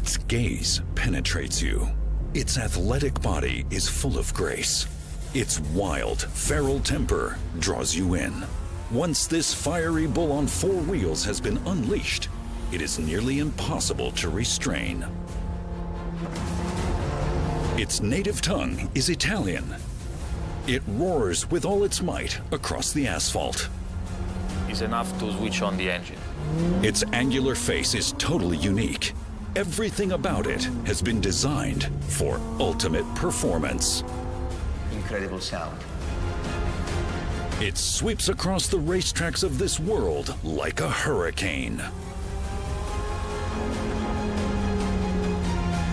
Its gaze penetrates you. Its athletic body is full of grace. Its wild, feral temper draws you in. Once this fiery bull on four wheels has been unleashed, it is nearly impossible to restrain. Its native tongue is Italian. It roars with all its might across the asphalt. It's enough to switch on the engine. Its angular face is totally unique. Everything about it has been designed for ultimate performance. Incredible sound. It sweeps across the racetracks of this world like a hurricane.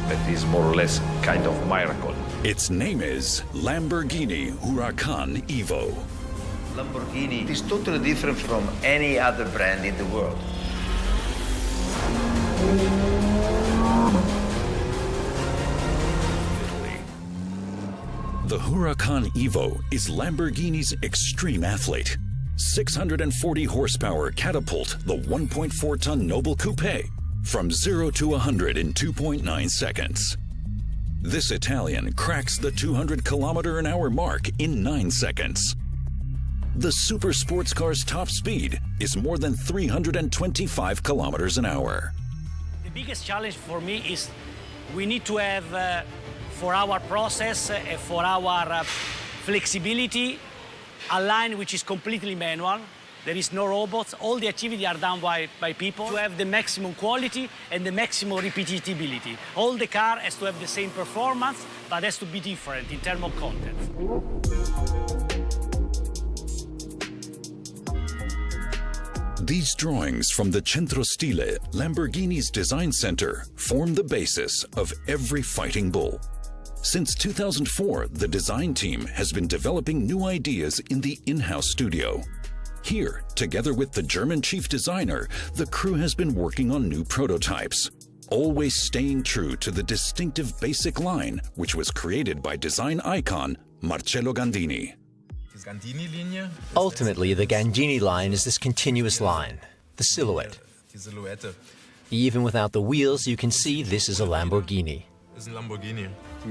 That is more or less kind of miracle. Its name is Lamborghini Huracan Evo. Lamborghini is totally different from any other brand in the world. The Huracan Evo is Lamborghini's extreme athlete. 640 horsepower catapult the 1.4-ton Noble Coupe from 0 to 100 in 2.9 seconds. This Italian cracks the 200-kilometer-an-hour mark in 9 seconds. The super sports car's top speed is more than 325 kilometers an hour. The biggest challenge for me is we need to have for our process, for our flexibility, a line which is completely manual. There is no robots. All the activities are done by people to have the maximum quality and the maximum repeatability. All the car has to have the same performance, but has to be different in terms of content. These drawings from the Centro Stile, Lamborghini's design center, form the basis of every fighting bull. Since 2004, the design team has been developing new ideas in the in-house studio. Here, together with the German chief designer, the crew has been working on new prototypes, always staying true to the distinctive basic line, which was created by design icon Marcello Gandini. Ultimately, the Gandini line is this continuous line, the silhouette. Even without the wheels, you can see this is a Lamborghini.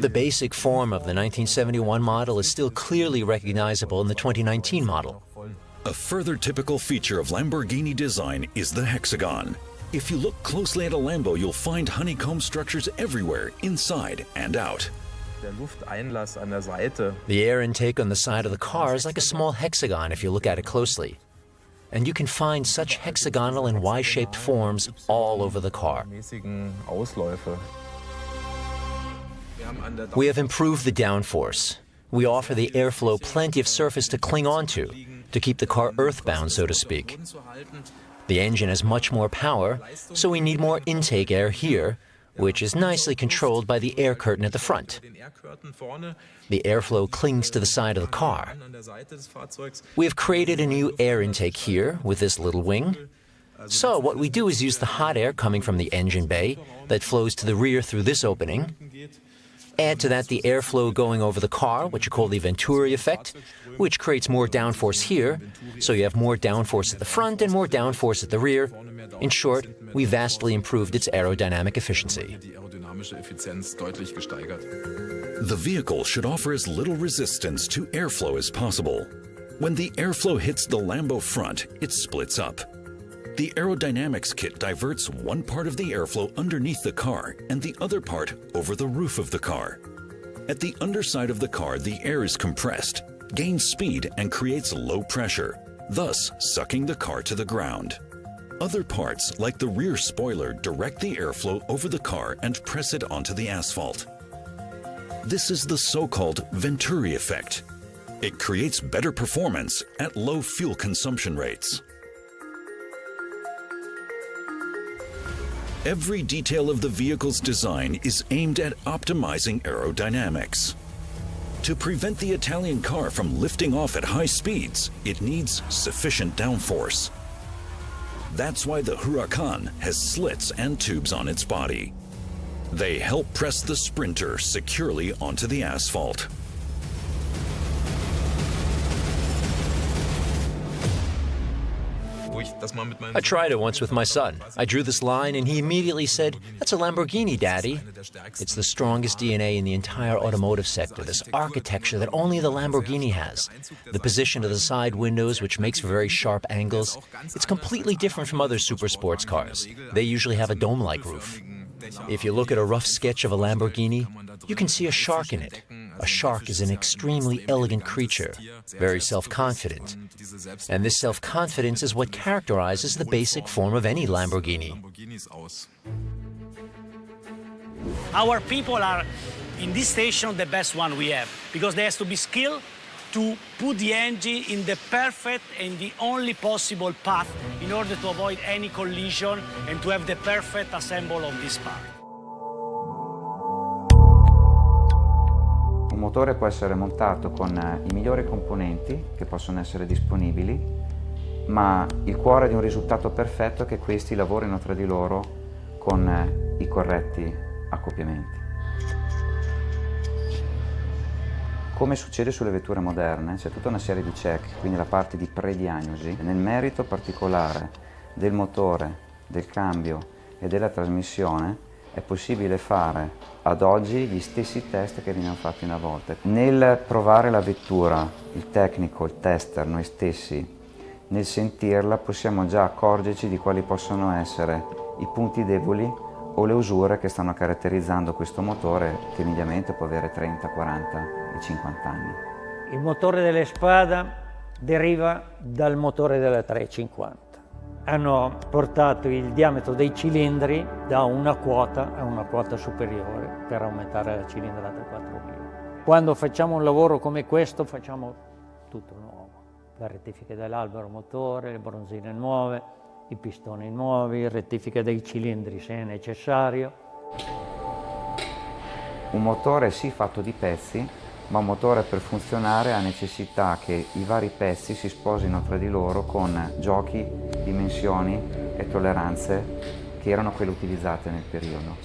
The basic form of the 1971 model is still clearly recognizable in the 2019 model. A further typical feature of Lamborghini design is the hexagon. If you look closely at a Lambo, you'll find honeycomb structures everywhere, inside and out. The air intake on the side of the car is like a small hexagon if you look at it closely. And you can find such hexagonal and Y-shaped forms all over the car. We have improved the downforce. We offer the airflow plenty of surface to cling onto, to keep the car earthbound, so to speak. The engine has much more power, so we need more intake air here, which is nicely controlled by the air curtain at the front. The airflow clings to the side of the car. We have created a new air intake here with this little wing. So what we do is use the hot air coming from the engine bay that flows to the rear through this opening. Add to that the airflow going over the car, which you call the Venturi effect, which creates more downforce here, so you have more downforce at the front and more downforce at the rear. In short, we vastly improved its aerodynamic efficiency. The vehicle should offer as little resistance to airflow as possible. When the airflow hits the Lambo front, it splits up. The aerodynamics kit diverts one part of the airflow underneath the car and the other part over the roof of the car. At the underside of the car, the air is compressed, gains speed, and creates low pressure, thus sucking the car to the ground. Other parts, like the rear spoiler, direct the airflow over the car and press it onto the asphalt. This is the so-called Venturi effect. It creates better performance at low fuel consumption rates. Every detail of the vehicle's design is aimed at optimizing aerodynamics. To prevent the Italian car from lifting off at high speeds, it needs sufficient downforce. That's why the Huracan has slits and tubes on its body. They help press the Sprinter securely onto the asphalt. I tried it once with my son. I drew this line and he immediately said, "That's a Lamborghini, Daddy." It's the strongest DNA in the entire automotive sector, this architecture that only the Lamborghini has. The position of the side windows, which makes for very sharp angles. It's completely different from other super sports cars. They usually have a dome-like roof. If you look at a rough sketch of a Lamborghini, you can see a shark in it. A shark is an extremely elegant creature, very self-confident. And this self-confidence is what characterizes the basic form of any Lamborghini. Our people are, in this station, the best one we have, because there has to be skill to put the engine in the perfect and the only possible path in order to avoid any collision and to have the perfect assemble of this part. Un motore può essere montato con i migliori componenti che possono essere disponibili, ma il cuore di un risultato perfetto è che questi lavorino tra di loro con i corretti accoppiamenti. Come succede sulle vetture moderne, c'è tutta una serie di check, quindi la parte di prediagnosi. Nel merito particolare del motore, del cambio e della trasmissione è possibile fare ad oggi gli stessi test che venivano fatti una volta. Nel provare la vettura, il tecnico, il tester, noi stessi, nel sentirla possiamo già accorgerci di quali possono essere i punti deboli o le usure che stanno caratterizzando questo motore che mediamente può avere 30, 40 e 50 anni. Il motore delle Spada deriva dal motore della 350. Hanno portato il diametro dei cilindri da una quota a una quota superiore per aumentare la cilindrata 4.000. Quando facciamo un lavoro come questo facciamo tutto nuovo. La rettifica dell'albero motore, le bronzine nuove, i pistoni nuovi, rettifica dei cilindri se è necessario. Un motore sì fatto di pezzi, ma un motore per funzionare ha necessità che i vari pezzi si sposino tra di loro con giochi, dimensioni e tolleranze che erano quelle utilizzate nel periodo.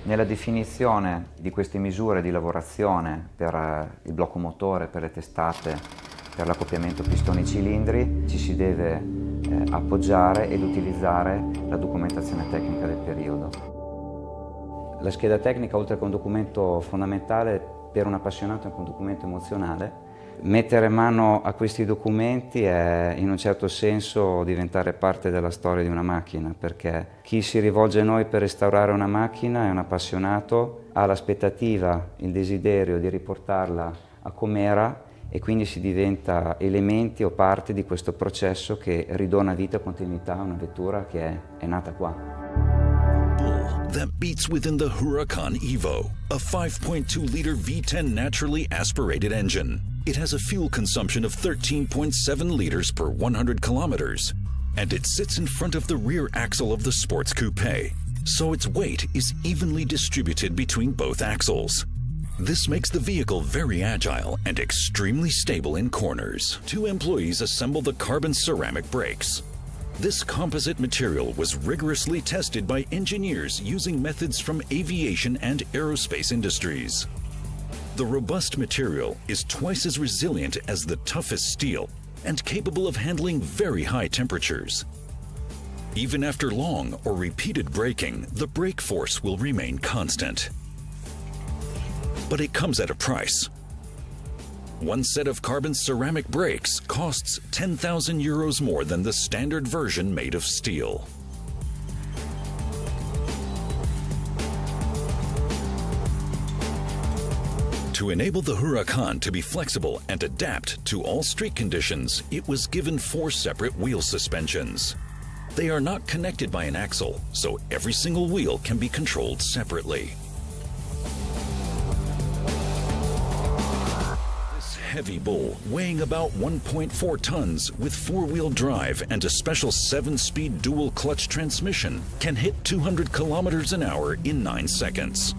Nella definizione di queste misure di lavorazione per il blocco motore, per le testate, per l'accoppiamento pistoni-cilindri, ci si deve appoggiare ed utilizzare la documentazione tecnica del periodo. La scheda tecnica, oltre che un documento fondamentale, per un appassionato è anche un documento emozionale. Mettere mano a questi documenti è in un certo senso diventare parte della storia di una macchina, perché chi si rivolge a noi per restaurare una macchina è un appassionato, ha l'aspettativa, il desiderio di riportarla a com'era e quindi si diventa elementi o parte di questo processo che ridona vita e continuità a una vettura che è nata qua. That beats within the Huracan Evo, a 5.2-liter V10 naturally aspirated engine. It has a fuel consumption of 13.7 liters per 100 kilometers, and it sits in front of the rear axle of the sports coupe, so its weight is evenly distributed between both axles. This makes the vehicle very agile and extremely stable in corners. 2 employees assemble the carbon ceramic brakes. This composite material was rigorously tested by engineers using methods from aviation and aerospace industries. The robust material is twice as resilient as the toughest steel and capable of handling very high temperatures. Even after long or repeated braking, the brake force will remain constant. But it comes at a price. One set of carbon ceramic brakes costs 10,000 euros more than the standard version made of steel. To enable the Huracan to be flexible and adapt to all street conditions, it was given 4 separate wheel suspensions. They are not connected by an axle, so every single wheel can be controlled separately. Heavy bull, weighing about 1.4 tons with 4-wheel drive and a special 7-speed dual-clutch transmission, can hit 200 kilometers an hour in 9 seconds.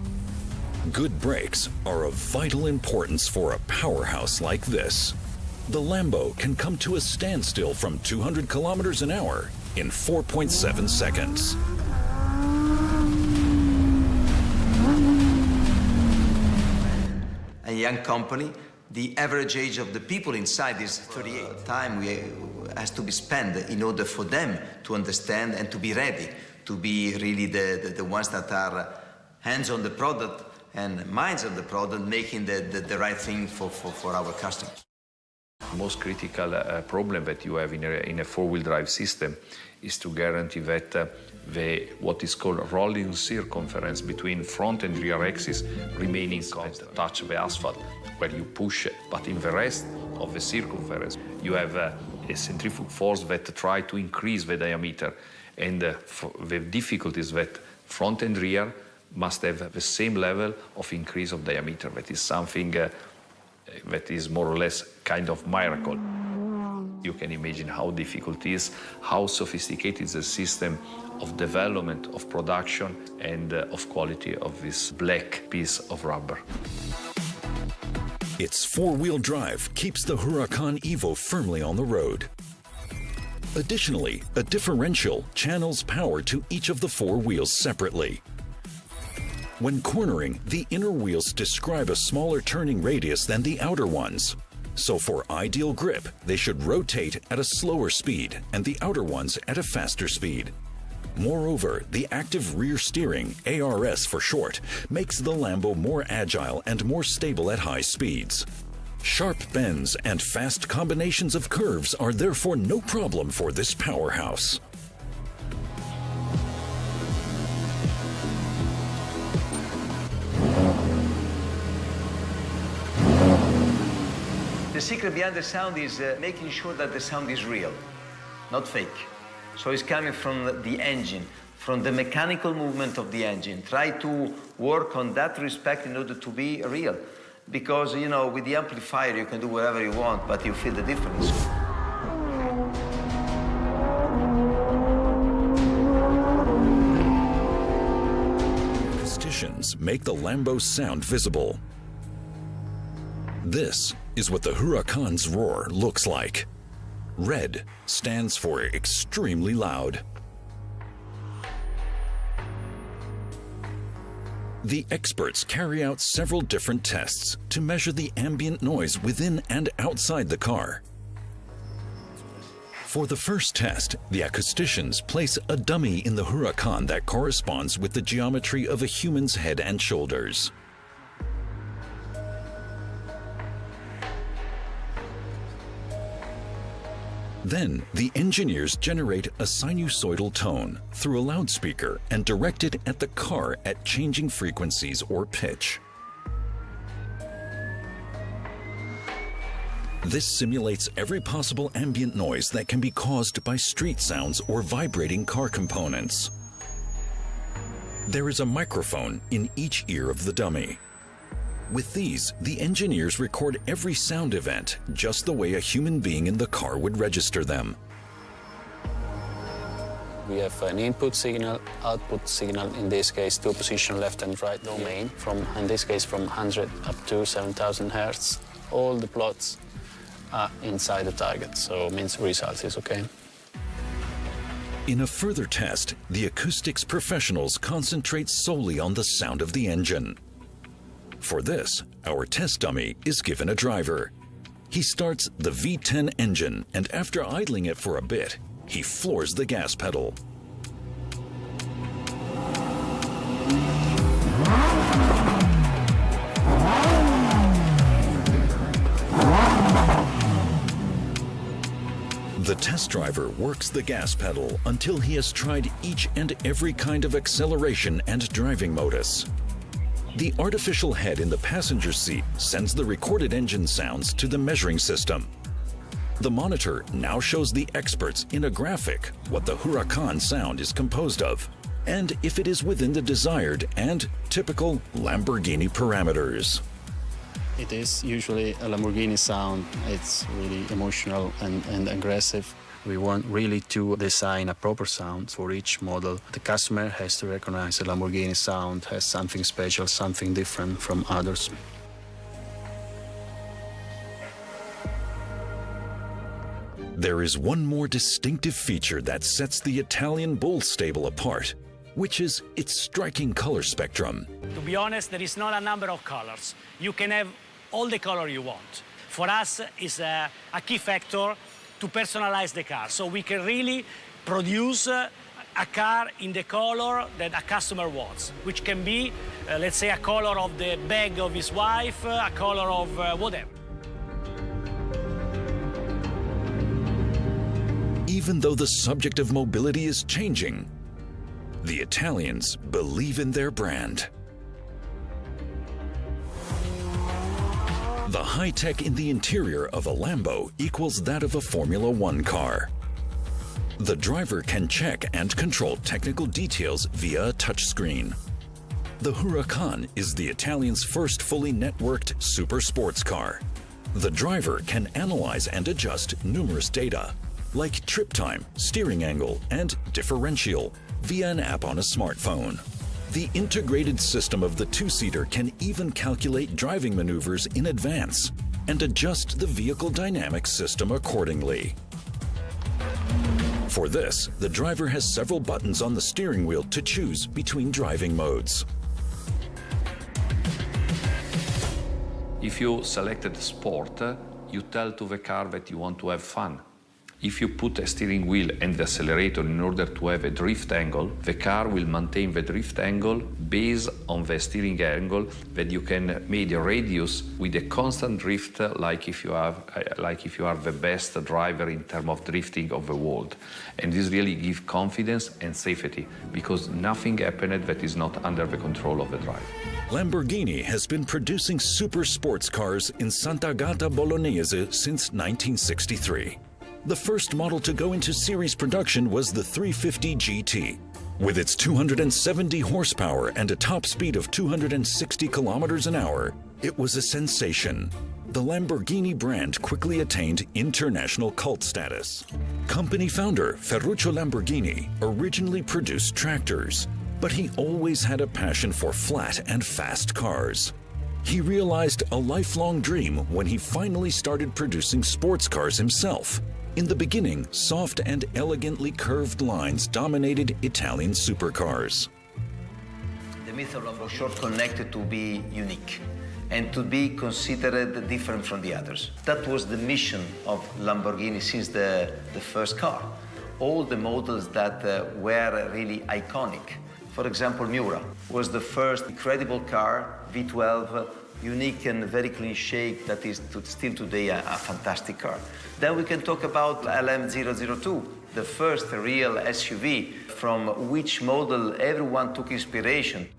Good brakes are of vital importance for a powerhouse like this. The Lambo can come to a standstill from 200 kilometers an hour in 4.7 seconds. A young company The average age of the people inside is 38. Time has to be spent in order for them to understand and to be ready, to be really the ones that are hands on the product and minds on the product, making the right thing for our customers. The most critical problem that you have in a four-wheel drive system is to guarantee that what is called rolling circumference between front and rear axis remaining constant. Touch the asphalt where you push it, but in the rest of the circumference you have a centrifugal force that try to increase the diameter, and the difficulty is that front and rear must have the same level of increase of diameter. That is something that is more or less kind of miracle. You can imagine how difficult it is, how sophisticated is the system of development, of production, and of quality of this black piece of rubber. Its four-wheel drive keeps the Huracan Evo firmly on the road. Additionally, a differential channels power to each of the four wheels separately. When cornering, the inner wheels describe a smaller turning radius than the outer ones. So for ideal grip, they should rotate at a slower speed and the outer ones at a faster speed. Moreover, the active rear steering, ARS for short, makes the Lambo more agile and more stable at high speeds. Sharp bends and fast combinations of curves are therefore no problem for this powerhouse. The secret behind the sound is making sure that the sound is real, not fake. So it's coming from the engine, from the mechanical movement of the engine. Try to work on that respect in order to be real. Because, you know, with the amplifier you can do whatever you want, but you feel the difference. Acousticians make the Lambo's sound visible. This is what the Huracan's roar looks like. Red stands for extremely loud. The experts carry out several different tests to measure the ambient noise within and outside the car. For the first test, the acousticians place a dummy in the Huracan that corresponds with the geometry of a human's head and shoulders. Then, the engineers generate a sinusoidal tone through a loudspeaker and direct it at the car at changing frequencies or pitch. This simulates every possible ambient noise that can be caused by street sounds or vibrating car components. There is a microphone in each ear of the dummy. With these, the engineers record every sound event just the way a human being in the car would register them. We have an input signal, output signal, in this case two position left and right domain, in this case from 100 up to 7000 Hertz. All the plots are inside the target, so it means results is okay. In a further test, the acoustics professionals concentrate solely on the sound of the engine. For this, our test dummy is given a driver. He starts the V10 engine, and after idling it for a bit, he floors the gas pedal. The test driver works the gas pedal until he has tried each and every kind of acceleration and driving modus. The artificial head in the passenger seat sends the recorded engine sounds to the measuring system. The monitor now shows the experts in a graphic what the Huracan sound is composed of, and if it is within the desired and typical Lamborghini parameters. It is usually a Lamborghini sound. It's really emotional and aggressive. We want really to design a proper sound for each model. The customer has to recognize the Lamborghini sound has something special, something different from others. There is one more distinctive feature that sets the Italian Bull stable apart, which is its striking color spectrum. To be honest, there is not a number of colors. You can have all the color you want. For us, it's a key factor to personalize the car. So we can really produce a car in the color that a customer wants, which can be, let's say, a color of the bag of his wife, a color of whatever. Even though the subject of mobility is changing, the Italians believe in their brand. The high-tech in the interior of a Lambo equals that of a Formula One car. The driver can check and control technical details via a touchscreen. The Huracan is the Italians' first fully networked super sports car. The driver can analyze and adjust numerous data, like trip time, steering angle, and differential, via an app on a smartphone. The integrated system of the two-seater can even calculate driving maneuvers in advance and adjust the vehicle dynamics system accordingly. For this, the driver has several buttons on the steering wheel to choose between driving modes. If you selected sport, you tell to the car that you want to have fun. If you put a steering wheel and the accelerator in order to have a drift angle, the car will maintain the drift angle based on the steering angle that you can make a radius with a constant drift, like if you are the best driver in terms of drifting of the world. And this really gives confidence and safety, because nothing happened that is not under the control of the driver. Lamborghini has been producing super sports cars in Sant'Agata Bolognese since 1963. The first model to go into series production was the 350 GT. With its 270 horsepower and a top speed of 260 kilometers an hour, it was a sensation. The Lamborghini brand quickly attained international cult status. Company founder Ferruccio Lamborghini originally produced tractors, but he always had a passion for flat and fast cars. He realized a lifelong dream when he finally started producing sports cars himself. In the beginning, soft and elegantly curved lines dominated Italian supercars. The myth of Lamborghini was short connected to be unique and to be considered different from the others. That was the mission of Lamborghini since the first car. All the models that were really iconic. For example, Miura was the first incredible car, V12, unique and very clean shape, that is still today a fantastic car. Then we can talk about LM002, the first real SUV from which model everyone took inspiration.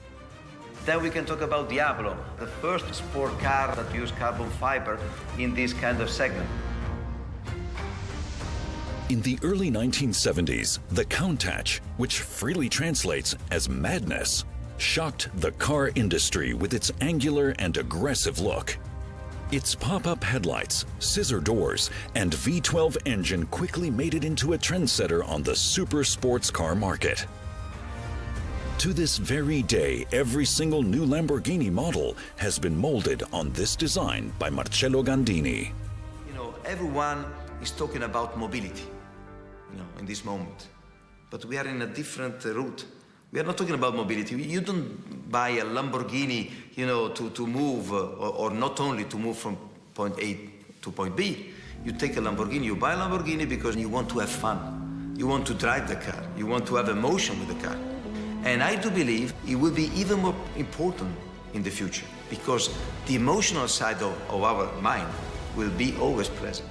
Then we can talk about Diablo, the first sport car that used carbon fiber in this kind of segment. In the early 1970s, the Countach, which freely translates as madness, shocked the car industry with its angular and aggressive look. Its pop-up headlights, scissor doors, and V12 engine quickly made it into a trendsetter on the super sports car market. To this very day, every single new Lamborghini model has been molded on this design by Marcello Gandini. You know, everyone is talking about mobility, in this moment. But we are in a different route. We are not talking about mobility. You don't buy a Lamborghini, to move, or not only to move from point A to point B. You take a Lamborghini, you buy a Lamborghini because you want to have fun. You want to drive the car. You want to have emotion with the car. And I do believe it will be even more important in the future, because the emotional side of our mind will be always present.